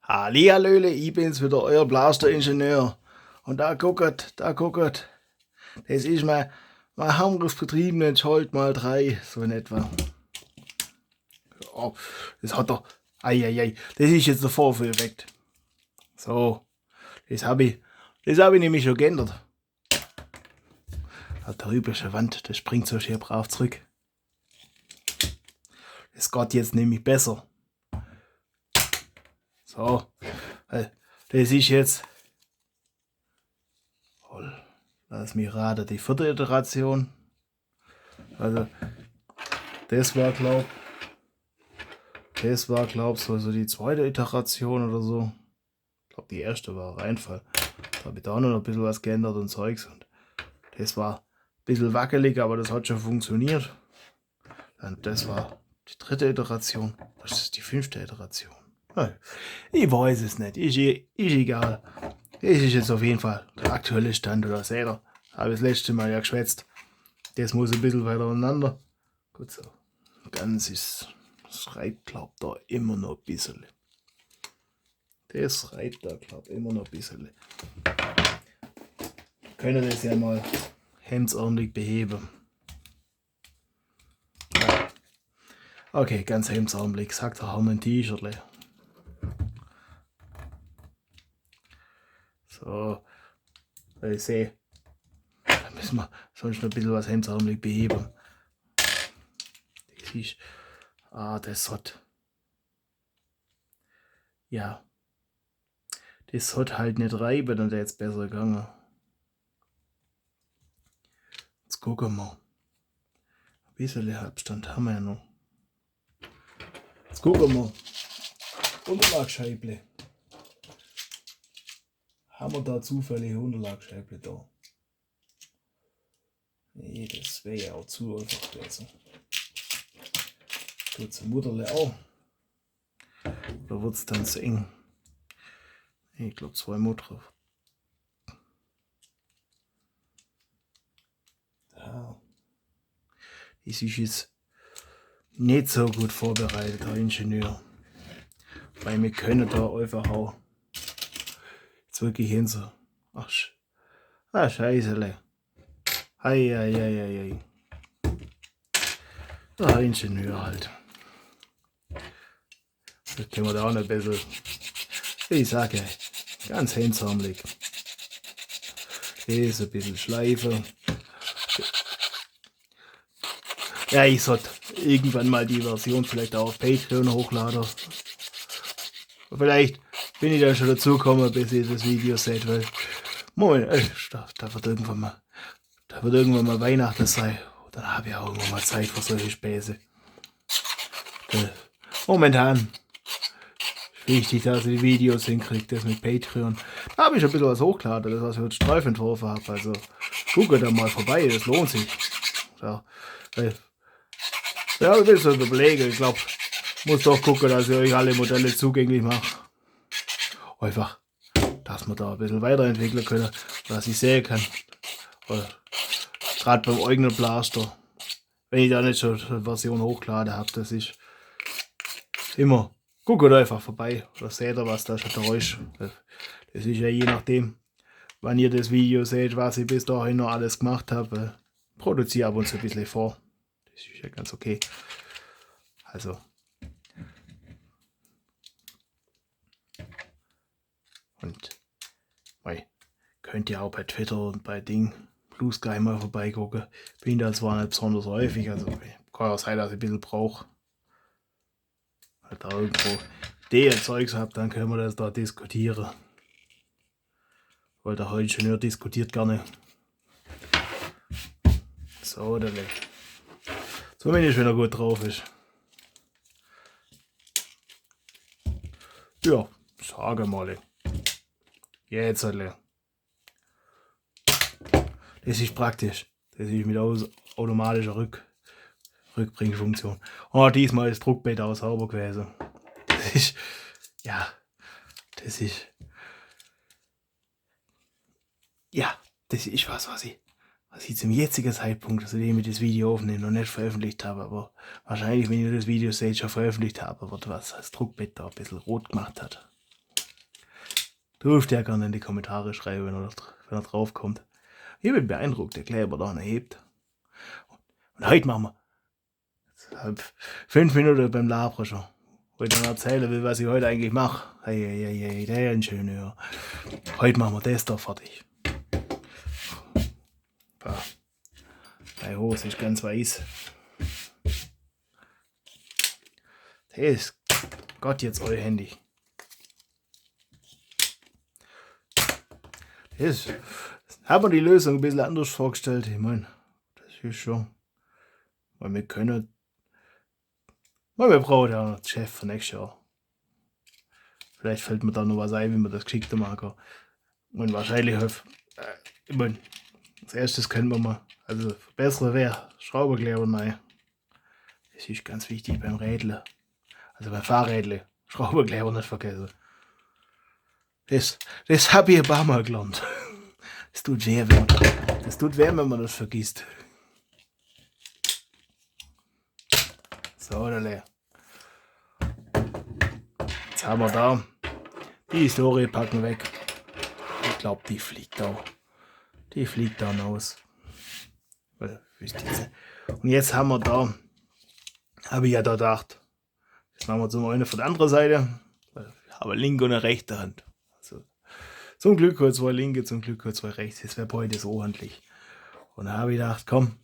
Hallihallöle, ich bin's wieder, euer Blaster-Ingenieur. Und da gucket. Das ist mein handelsbetriebenen Scholt mal 3, so in etwa. Oh, das hat er. Eieiei, das ist jetzt der Vorführeffekt. So, das hab ich nämlich schon geändert. Der übliche Wand, das springt so schön brav zurück. Das geht jetzt nämlich besser. So, das ist jetzt, lass mich raten, die 4. Iteration. Also, das war glaub so die 2. Iteration oder so. Ich glaube, die erste war Reinfall. Da habe ich da noch ein bisschen was geändert und Zeugs. Und das war ein bisschen wackelig, aber das hat schon funktioniert. Und das war die 3. Iteration. Das ist die 5. Iteration. Ich weiß es nicht. Ist egal. Das ist jetzt auf jeden Fall der aktuelle Stand, oder seht ihr? Habe ich das letzte Mal ja geschwätzt. Das muss ein bisschen weiter auseinander. Gut so. Ganz ist. Das reibt, glaubt da immer noch ein bisschen. Das reibt da, glaubt immer noch ein bisschen. Können das ja mal hemdsärmlich beheben. Ja. Okay, ganz hemdsärmlich, sagt er, haben wir ein T-Shirt. So, ich sehe, da müssen wir sonst noch ein bisschen was hemdsärmlich beheben. Das ist, das hat, ja, das hat halt nicht reiben, dann wäre jetzt besser gegangen. Jetzt gucken wir. Ein bisschen Abstand haben wir ja noch. Jetzt gucken wir. Unterlagscheible. Haben wir da zufällig Unterlagscheible da? Nee, das wäre ja auch zu einfach gewesen. Gut, zum Mutterle auch. Oder wird es dann zu eng? Nee, ich glaube 2 Mutter. Da. Das ist jetzt nicht so gut vorbereitet, Herr Ingenieur. Weil wir können da einfach auch jetzt wirklich hin so. Ach, Scheißele. Ei. Der Ingenieur halt. Das können wir da auch noch ein bisschen. Ich sage, ganz hemdsärmlich. Das ein bisschen schleifen. Ja, ich sollte irgendwann mal die Version vielleicht auch auf Patreon hochladen. Vielleicht bin ich da schon dazu gekommen, bis ihr das Video seht, weil Moment, da wird irgendwann mal Weihnachten sein. Dann habe ich auch irgendwann mal Zeit für solche Späße. Momentan ist wichtig, dass ihr die Videos hinkriegt, das mit Patreon. Da habe ich ein bisschen was hochgeladen, das was ich heute Streif entworfen habe. Also guckt da mal vorbei, das lohnt sich. Ja, ich will so überlegen, ich glaube, muss doch gucken, dass ich euch alle Modelle zugänglich mache. Einfach, dass wir da ein bisschen weiterentwickeln können, dass ich sehen kann. Gerade beim eigenen Blaster, wenn ich da nicht schon eine Version hochgeladen habe, das ist immer, guckt einfach vorbei oder seht ihr, was da schon da ist. Das ist ja je nachdem, wann ihr das Video seht, was ich bis dahin noch alles gemacht habe. Produziere ab und zu ein bisschen vor. Das ist ja ganz okay. Also. Und könnt ihr auch bei Twitter und bei Blue Sky mal vorbeigucken. Bin da zwar nicht besonders häufig, also kann auch sein, dass ich ein bisschen brauche. Halt da irgendwo Ideen Zeugs habt, dann können wir das da diskutieren. Weil der Ingenieur diskutiert gerne. So, der Leck. Zumindest wenn er gut drauf ist. Ja, sage mal. Jetzt halt. Das ist praktisch. Das ist mit automatischer Rückbringfunktion. Oh, diesmal ist das Druckbett auch sauber gewesen. Das ist, ja, das ist was ich zum jetzigen Zeitpunkt, zu dem ich das Video aufnehme, noch nicht veröffentlicht habe, aber wahrscheinlich, wenn ihr das Video seht, schon veröffentlicht habe, wird was das Druckbett da ein bisschen rot gemacht hat. Dürft ihr ja gerne in die Kommentare schreiben, wenn er drauf kommt. Ich bin beeindruckt, der Kleber da hebt. Und heute machen wir 5 Minuten beim Labern schon. Wo ich dann erzählen will, was ich heute eigentlich mache. Hey, der ist ein schöner. Ja. Heute machen wir das da fertig. Meine Hose ist ganz weiß. Das ist Gott jetzt euer Handy. Das haben wir die Lösung ein bisschen anders vorgestellt. Ich meine, das ist schon. Weil wir brauchen ja noch den Chef für nächstes Jahr. Vielleicht fällt mir da noch was ein, wie man das geschickter machen kann. Und wahrscheinlich, ich meine, als erstes können wir mal, also bessere wäre Schrauberkleber rein. Das ist ganz wichtig beim Rädle. Also beim Fahrrädle. Schrauberkleber nicht vergessen. Das habe ich ein paar Mal gelernt. Das tut weh, wenn man das vergisst. So, Jetzt haben wir da. Die Historie packen wir weg. Ich glaube, die fliegt da. Die fliegt da raus. Und jetzt haben wir da. Habe ich ja da gedacht. Jetzt machen wir zum einen von der anderen Seite. Ich habe eine linke und eine rechte Hand. Also, zum Glück hat 2 linke, zum Glück hat 2 rechte. Jetzt wäre beides ordentlich. Und dann habe ich gedacht, komm,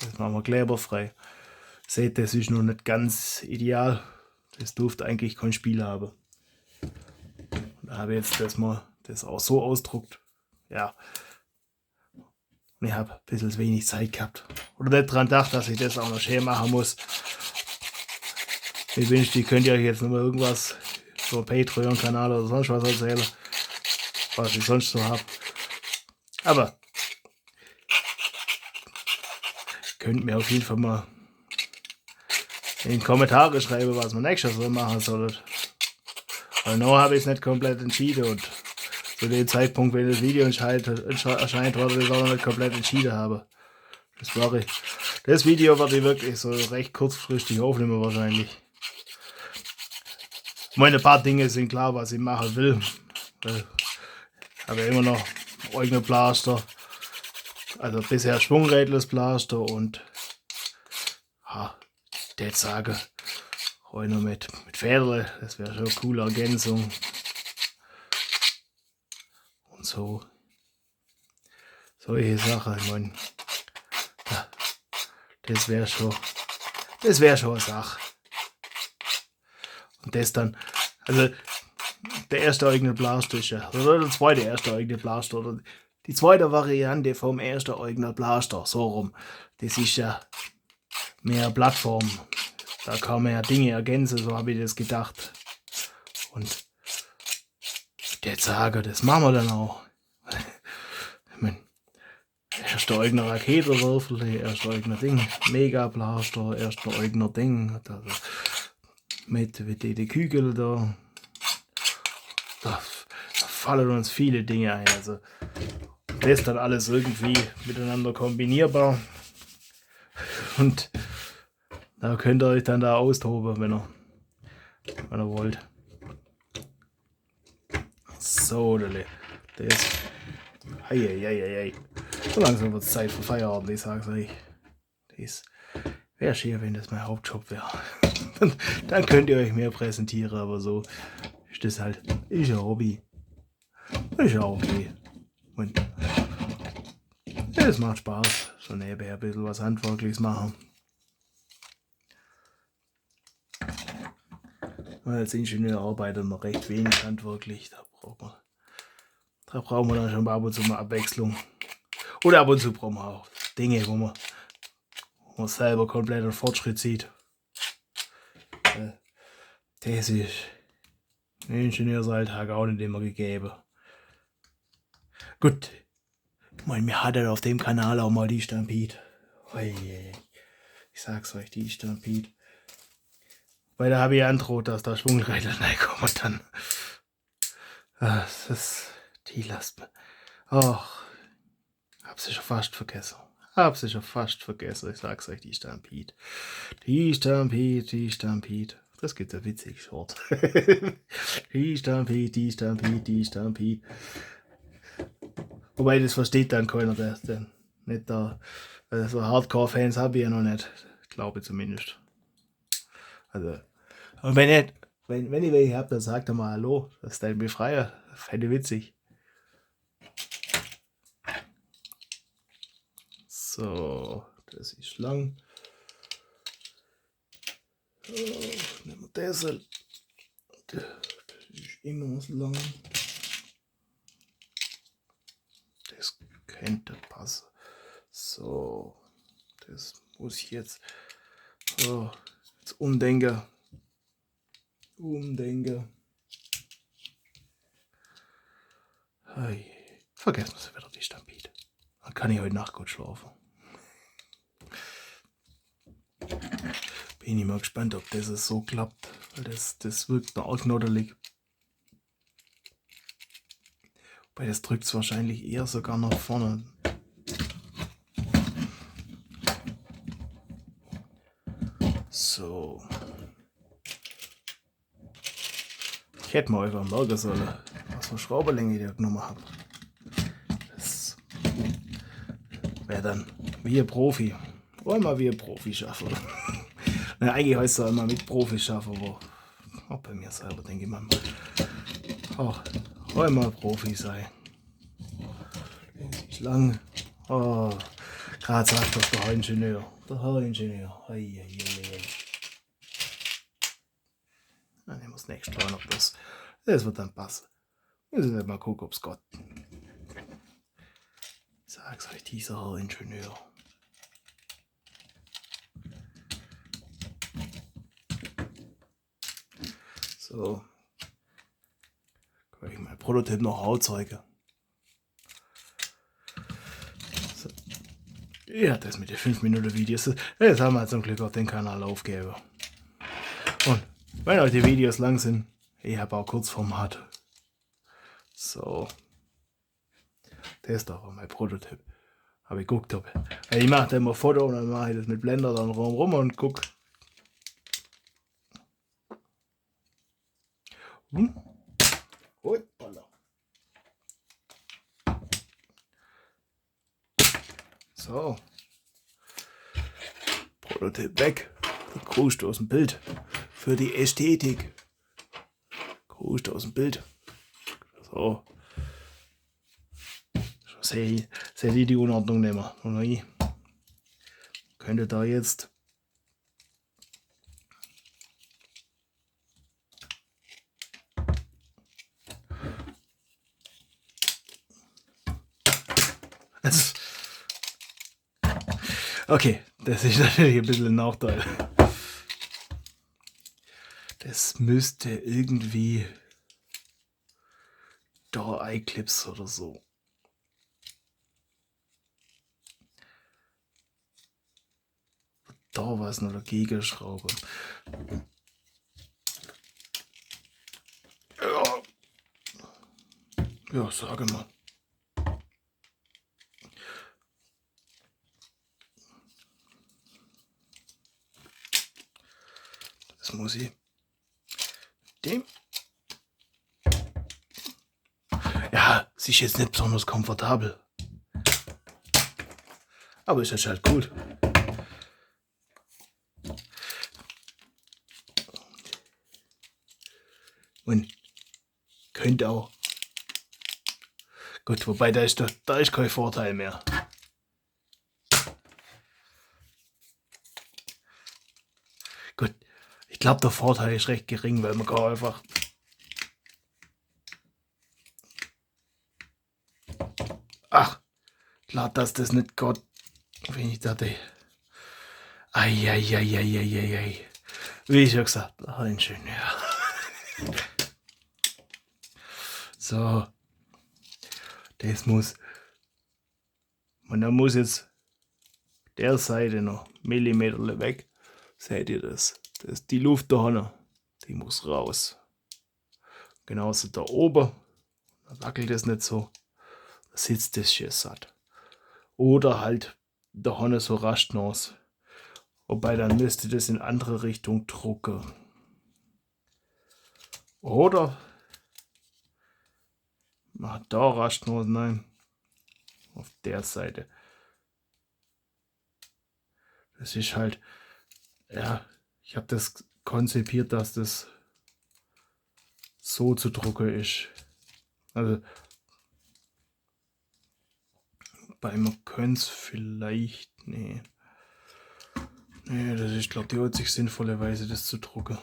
das machen wir kleberfrei. Seht, das ist noch nicht ganz ideal. Das durfte eigentlich kein Spiel haben. Und da habe ich jetzt das auch so ausdruckt. Ja. Und ich habe ein bisschen wenig Zeit gehabt. Oder nicht dran gedacht, dass ich das auch noch schön machen muss. Ich wünschte, ihr könnt ja jetzt noch mal irgendwas über Patreon-Kanal oder sonst was erzählen. Was ich sonst so habe. Aber könnt mir auf jeden Fall mal in die Kommentare schreiben, was man nächstes Mal machen soll. Weil noch habe ich es nicht komplett entschieden und zu dem Zeitpunkt, wenn das Video erscheint, werde ich es auch noch nicht komplett entschieden habe. Das Video werde ich wirklich so recht kurzfristig aufnehmen wahrscheinlich. Meine paar Dinge sind klar, was ich machen will. Ich habe ja immer noch eigene Blaster. Also bisher schwungrädles Blaster und das sage heute noch mit Federle, das wäre schon eine coole Ergänzung. Und so. Solche Sachen, ich meine, das wäre schon eine Sache. Und das dann, also der erste eigene Blaster ist ja, oder der zweite erste eigene Blaster, oder die zweite Variante vom ersten eigenen Blaster, so rum. Das ist ja mehr Plattform. Da kann man ja Dinge ergänzen, so habe ich das gedacht. Und jetzt sage, das machen wir dann auch. Ich meine, erster eigener Raketenwürfel, erster eigener Ding, Mega Blaster, erster eigener Ding. Also mit die Kügel da. Da fallen uns viele Dinge ein. Also das ist dann alles irgendwie miteinander kombinierbar. Und da könnt ihr euch dann da austoben, wenn ihr wollt. So, das. Ei. So langsam wird es Zeit für Feierabend, ich sag's euch. Das wäre schön, wenn das mein Hauptjob wäre. Dann könnt ihr euch mehr präsentieren, aber so ist das halt. Ist ein Hobby. Ist ja okay. Und es macht Spaß. So nebenher ein bisschen was Handwerkliches machen. Als Ingenieur arbeitet man recht wenig handwerklich. Da brauchen wir dann schon ab und zu mal Abwechslung. Oder ab und zu brauchen wir auch Dinge, wo man selber kompletten Fortschritt sieht. Das ist im Ingenieursalltag auch nicht immer gegeben. Gut. Ich meine, wir hatten auf dem Kanal auch mal die Stampede. Ich sag's euch, die Stampede. Weil da habe ich androht, dass da Schwungräder reinkommen und dann. Die lasst mir. Ach, hab sie schon fast vergessen. Ich sag's euch, die Stampede. Die Stampede. Das geht ja witzig short. Die Stampede. Wobei, das versteht dann keiner, der nicht da. Also Hardcore-Fans habe ich ja noch nicht. Glaube zumindest. Also, und wenn ich welche habe, dann sagt er mal Hallo. Das ist dein Befreier. Fände witzig. So, das ist lang. Nehmen wir das. Das ist immer so lang. Das könnte passen. So, das muss ich jetzt. So, jetzt umdenken. Hey, vergessen wir wieder die Stampede. Dann kann ich heute Nacht gut schlafen. Bin ich mal gespannt, ob das so klappt. Weil das wirkt noch knoddelig. Weil das drückt es wahrscheinlich eher sogar nach vorne. So. Ich hätte mal einfach merken sollen, was für Schrauberlänge ich da genommen habe. Das wäre dann wie ein Profi. Wollen wir wie ein Profi schaffen. Na, eigentlich heißt es immer mit Profi schaffen, aber auch bei mir selber denke ich mal. Wollen wir Profi sein. Das ist lang. Oh, gerade sagt das der Herr Ingenieur. Der Herr Ingenieur. Dann nehmen wir das nächste Mal noch das. Das wird dann passen. Müssen wir mal gucken, ob es geht. Sag's euch, dieser Herr Ingenieur. So. Kann ich mein Prototyp noch zeigen. So. Ja, das mit den 5 Minuten Videos. Das haben wir zum Glück auf den Kanal aufgegeben. Und wenn euch die Videos lang sind, ich habe auch Kurzformat. So. Das ist doch mein Prototyp. Habe ich geguckt, ich mache da immer Foto und dann mache ich das mit Blender dann rum und guck. So. Prototyp weg. Gruß aus dem Bild. Für die Ästhetik. Gruß aus dem Bild. So. Sehe ich die Unordnung nicht mehr. Und ich könnte da jetzt okay, das ist natürlich ein bisschen ein Nachteil. Das müsste irgendwie da einclips oder so. Da war es noch dagegen Schraube. Ja, sage mal. Das muss ich. Dem. Ja, sie ist jetzt nicht besonders komfortabel. Aber ist jetzt halt gut. Und könnte auch. Gut, wobei da ist kein Vorteil mehr. Gut, ich glaube der Vorteil ist recht gering, weil man kann einfach klar, dass das nicht geht, wenn ich dachte. Eieieiei. Wie ich schon gesagt, der Ingenieur. So. Das muss. Und dann muss jetzt der Seite noch Millimeter weg. Seht ihr das? Das ist die Luft da hinten. Die muss raus. Genauso da oben. Da wackelt es nicht so. Da sitzt das schön satt. Oder halt da hinten so rasch nass. Wobei dann müsste das in andere Richtung drucken. Oder mach da Rastnosen, nein. Auf der Seite. Das ist halt, ja, ich habe das konzipiert, dass das so zu drucken ist. Also, man könnte es vielleicht, nee, das ist, ich glaube, die einzig sinnvolle Weise, das zu drucken.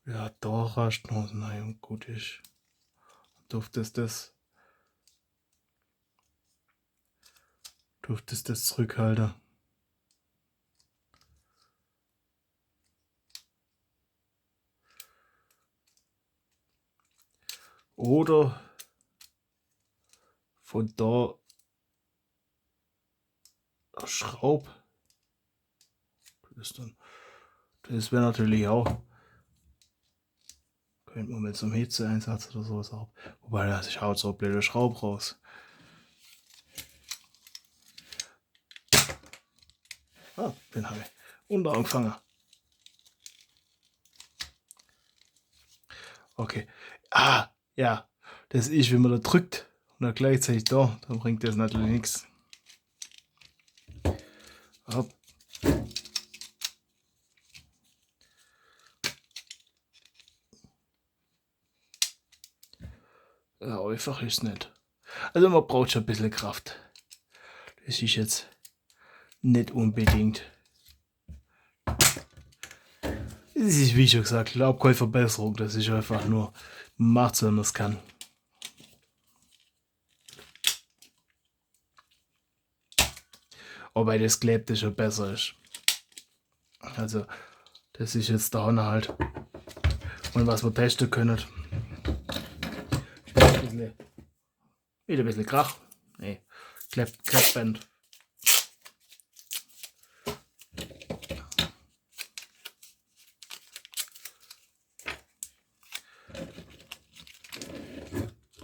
Ja, da rascht noch, nein, gut ist. Durftest das zurückhalten. Oder von da Schraub. Das wäre natürlich auch. Könnte man mit so einem Hitzeeinsatz oder sowas auch. Wobei das schaut so ein blöder Schraub raus. Ah, den habe ich unter angefangen. Okay. Ah, ja. Das ist, wenn man da drückt und dann gleichzeitig da, dann bringt das natürlich nichts. Hopp. Ja, einfach ist es nicht. Also man braucht schon ein bisschen Kraft. Das ist jetzt nicht unbedingt. Es ist, wie schon gesagt, ich glaube keine Verbesserung. Das ist einfach nur, man macht es, wenn man es kann. Wobei das Klebte schon besser ist. Also, das ist jetzt da halt. Und was wir testen können. Wieder ein bisschen Krach. Nee, Kleppband.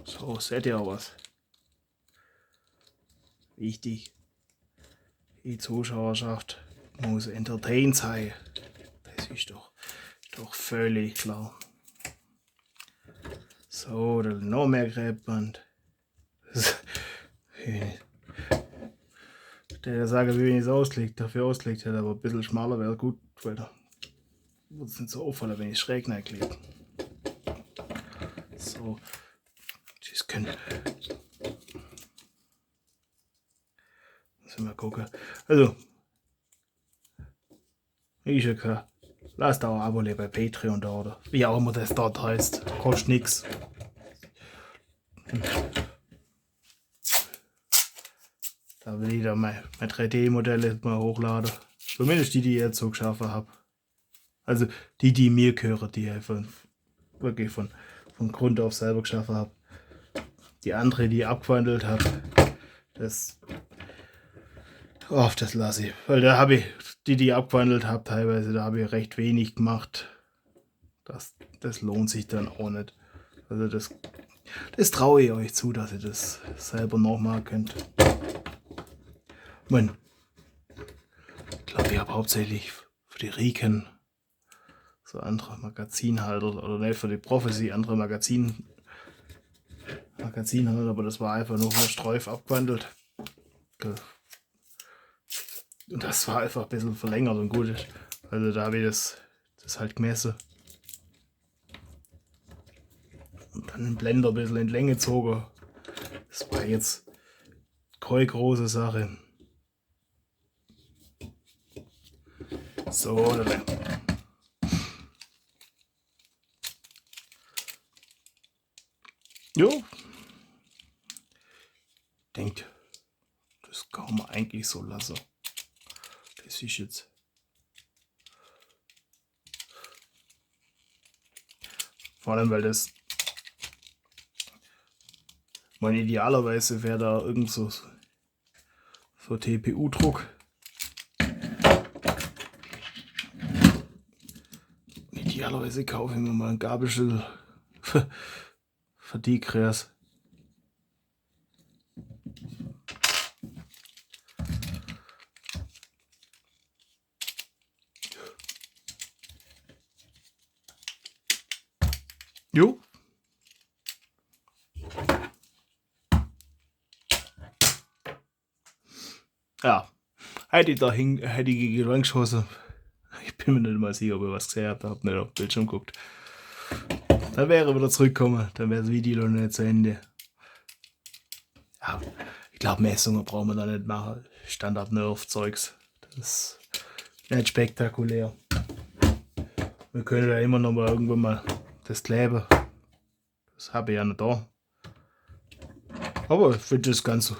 So, seht ihr auch was. Wichtig. Die Zuschauerschaft muss entertained sein. Das ist doch völlig klar. So, dann noch mehr Kleppband. Der sagen, wie wenig es auslegt, dafür auslegt hätte, aber ein bisschen schmaler wäre gut, weil da wird es nicht so auffallen, wenn ich schräg klebe. So, das können. Müssen wir gucken. Also, wie schon gesagt, lasst auch ein Abo bei Patreon da oder wie auch immer das dort heißt. Kostet nichts. Da will ich dann meine 3D-Modelle mal hochladen. Zumindest die ich jetzt so geschaffen habe. Also die mir gehören, die ich wirklich von Grund auf selber geschaffen habe. Die andere, die ich abgewandelt habe, das lasse ich. Weil da habe ich, die ich abgewandelt habe, teilweise, da habe ich recht wenig gemacht. Das lohnt sich dann auch nicht. Also das traue ich euch zu, dass ihr das selber nachmachen könnt. Ich glaube, ich habe hauptsächlich für die Riken so andere Magazinhalter, oder nicht für die Prophecy, andere Magazinhalter, aber das war einfach nur von Streuf abgewandelt. Und das war einfach ein bisschen verlängert und gut ist. Also da habe ich das halt gemessen. Und dann den Blender ein bisschen in die Länge gezogen. Das war jetzt keine große Sache. So, dann. Jo. Denkt, das kann man eigentlich so lassen. Das ist jetzt. Vor allem, weil das. Idealerweise wäre da irgend so TPU-Druck. Idealerweise kaufe ich mir mal einen Gabelschlüssel für die Kreas. Jo. Ja. Hätte ich gegen die Wand geschossen. Ich bin mir nicht mal sicher, ob ich was gesehen habe. Hab nicht auf den Bildschirm geguckt. Dann wäre er wieder zurückgekommen. Dann wäre das Video noch nicht zu Ende. Ja, ich glaube, Messungen brauchen wir da nicht machen. Standard-Nerf-Zeugs. Das ist nicht spektakulär. Wir können ja immer noch mal irgendwann mal das kleben. Das habe ich ja noch da. Aber ich finde das ganz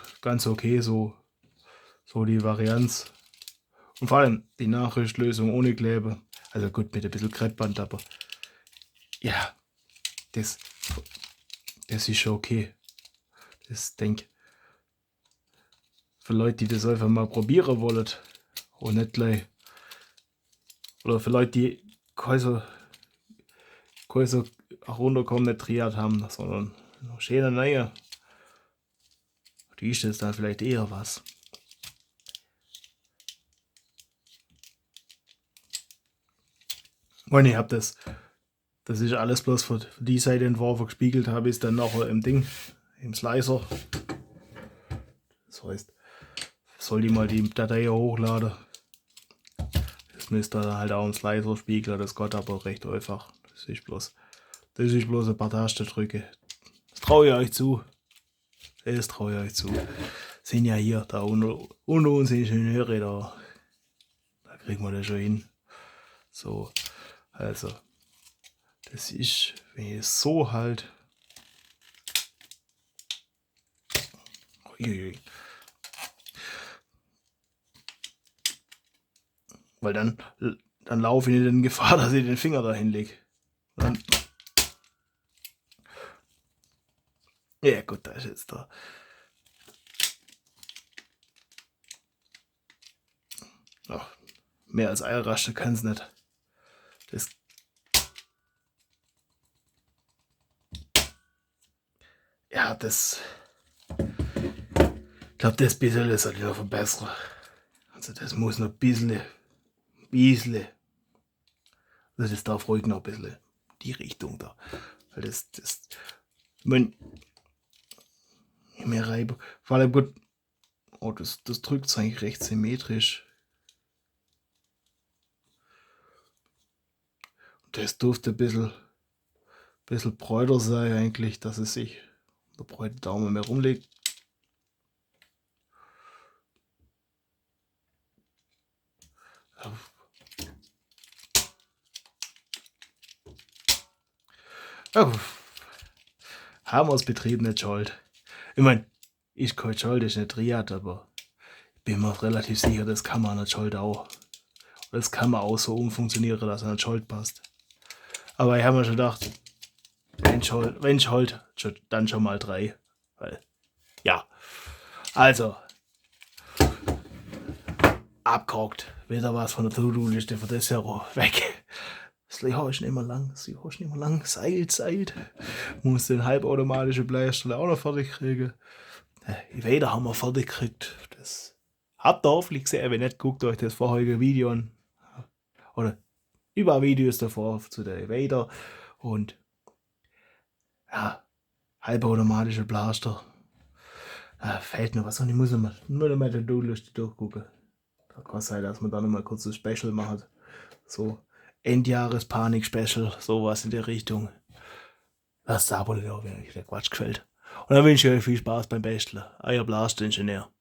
okay, so die Varianz. Und vor allem die Nachrüstlösung ohne Klebe. Also gut, mit ein bisschen Kreppband, aber ja, das ist schon okay. Das denke für Leute, die das einfach mal probieren wollen und nicht gleich. Oder für Leute, die keine so runterkommende Triad haben, sondern noch schöne neue. Die ist das dann vielleicht eher was. Und ich habe das ist alles bloß für die Seite entworfen, gespiegelt habe ich es dann nachher im Ding, im Slicer. Das heißt, soll die mal die Datei hochladen. Das müsste dann halt auch im Slicer spiegeln, das geht aber recht einfach. Das ist bloß ein paar Tastendrücke. Das traue ich euch zu. Das traue ich euch zu. Sind ja hier, da unter uns Ingenieure, da kriegen wir das schon hin. So, also, das ist, wenn ich es so halt. Uiuiui. Weil dann laufe ich nicht in Gefahr, dass ich den Finger dahin lege. Ja gut, da ist jetzt da. Ach, mehr als Eilraste kann es nicht. Das ja, das. Ich glaube, das bisschen ist halt noch verbessern. Also das muss noch ein bisschen. Also das darf ruhig noch ein bisschen die Richtung da. Weil das mehr Reibung. Vor allem gut. Oh, das drückt es eigentlich recht symmetrisch. Das dürfte ein bisschen bräuter sein eigentlich, dass es sich der breite Daumen mehr rumlegt. Oh. Haben wir das Betrieb nicht schuld. Ich meine, ich kann schuld, ist nicht Triad, aber ich bin mir relativ sicher, das kann man nicht schuld auch. Das kann man auch so umfunktionieren, dass er nicht schuld passt. Aber ich habe mir schon gedacht, wenn schuld, dann schon mal 3. Weil, ja. Also, abgehakt. Wieder was von der To-Do-Liste für das Jahr weg. Das habe ich nicht mehr lang. Seilt. Muss den halbautomatischen Bleistift auch noch fertig kriegen. Weiter haben wir fertig gekriegt. Das habt ihr hoffentlich gesehen. Wenn nicht, guckt euch das vorherige Video an. Oder über Videos davor zu der Evader. Und ja, halbautomatische Blaster. Fällt mir was und ich muss nur mal die To-Do-Liste durchgucken. Da kann es sein, dass man da nochmal kurz ein Special macht. So Endjahres-Panik-Special, sowas in der Richtung. Lasst ein Abo da, wenn euch der Quatsch gefällt. Und dann wünsche ich euch viel Spaß beim Basteln. Euer Blaster-Ingenieur.